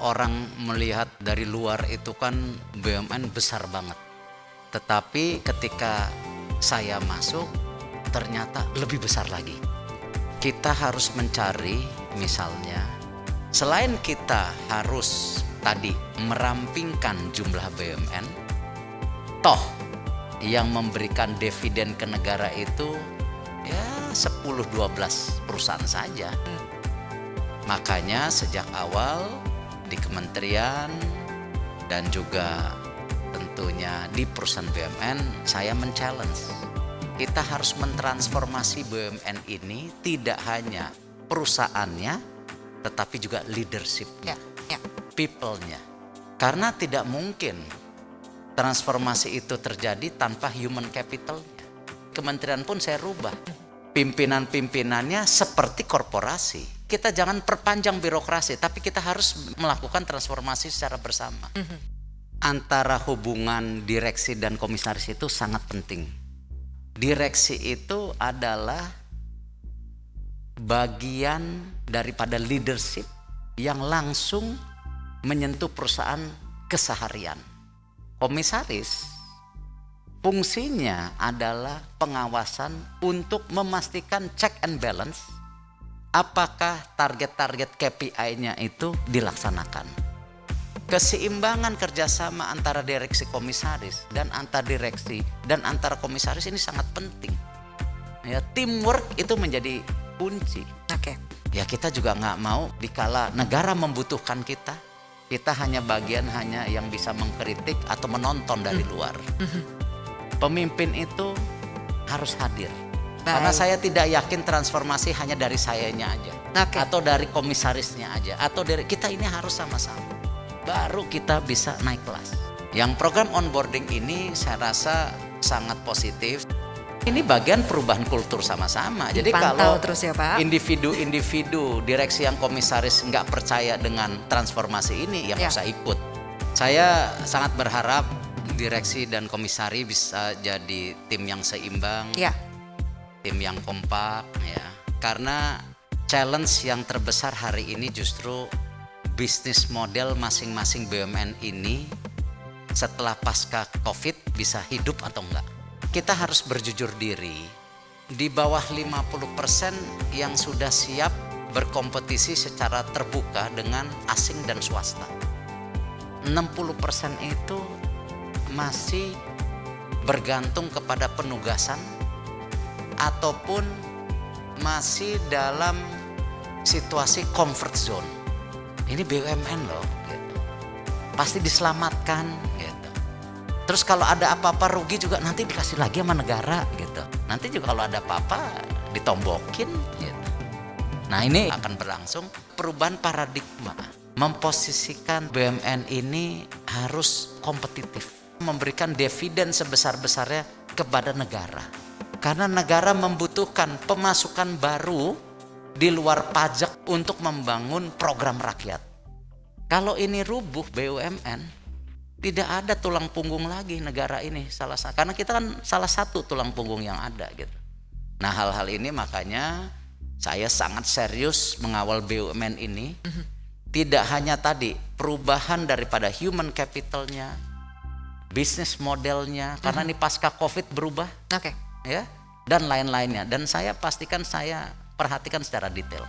orang melihat dari luar itu kan BUMN besar banget. Tetapi ketika saya masuk ternyata lebih besar lagi. Kita harus mencari misalnya selain kita harus tadi merampingkan jumlah BUMN, toh yang memberikan dividen ke negara itu ya 10-12 perusahaan saja. Makanya sejak awal di kementerian dan juga tentunya di perusahaan BUMN saya men-challenge. Kita harus mentransformasi BUMN ini tidak hanya perusahaannya tetapi juga leadership-nya, people-nya. Karena tidak mungkin transformasi itu terjadi tanpa human capital-nya. Kementerian pun saya rubah. Pimpinan-pimpinannya seperti korporasi. Kita jangan perpanjang birokrasi, tapi kita harus melakukan transformasi secara bersama. Antara hubungan direksi dan komisaris itu sangat penting. Direksi itu adalah bagian daripada leadership yang langsung menyentuh perusahaan keseharian. Komisaris fungsinya adalah pengawasan untuk memastikan check and balance apakah target-target KPI-nya itu dilaksanakan. Keseimbangan kerjasama antara direksi komisaris dan antar direksi dan antara komisaris ini sangat penting. Ya, teamwork itu menjadi kunci. Ya kita juga nggak mau dikala negara membutuhkan kita hanya bagian yang bisa mengkritik atau menonton dari luar. Pemimpin itu harus hadir. Karena saya tidak yakin transformasi hanya dari sayanya aja, atau dari komisarisnya aja, atau dari kita ini harus sama-sama. Baru kita bisa naik kelas. Yang program onboarding ini saya rasa sangat positif. Ini bagian perubahan kultur sama-sama. Jadi kalau terus ya, Pak. Individu direksi yang komisaris nggak percaya dengan transformasi ini, ya nggak usah ikut. Saya sangat berharap direksi dan komisari bisa jadi tim yang seimbang, tim yang kompak, ya. Karena challenge yang terbesar hari ini justru bisnis model masing-masing BUMN ini setelah pasca COVID bisa hidup atau enggak. Kita harus berjujur diri, di bawah 50% yang sudah siap berkompetisi secara terbuka dengan asing dan swasta. 60% itu masih bergantung kepada penugasan ataupun masih dalam situasi comfort zone. Ini BUMN loh, gitu. Pasti diselamatkan, gitu. Terus kalau ada apa-apa rugi juga nanti dikasih lagi sama negara, gitu. Nanti juga kalau ada apa-apa ditombokin, gitu. Nah ini akan berlangsung perubahan paradigma. Memposisikan BUMN ini harus kompetitif, memberikan dividen sebesar-besarnya kepada negara. Karena negara membutuhkan pemasukan baru di luar pajak untuk membangun program rakyat. Kalau ini rubuh BUMN, tidak ada tulang punggung lagi negara ini. Karena kita kan salah satu tulang punggung yang ada, gitu. Nah hal-hal ini makanya saya sangat serius mengawal BUMN ini. Tidak hanya tadi perubahan daripada human capitalnya, bisnis modelnya, karena ini pasca COVID berubah, ya, dan lain-lainnya. Dan saya pastikan saya perhatikan secara detail.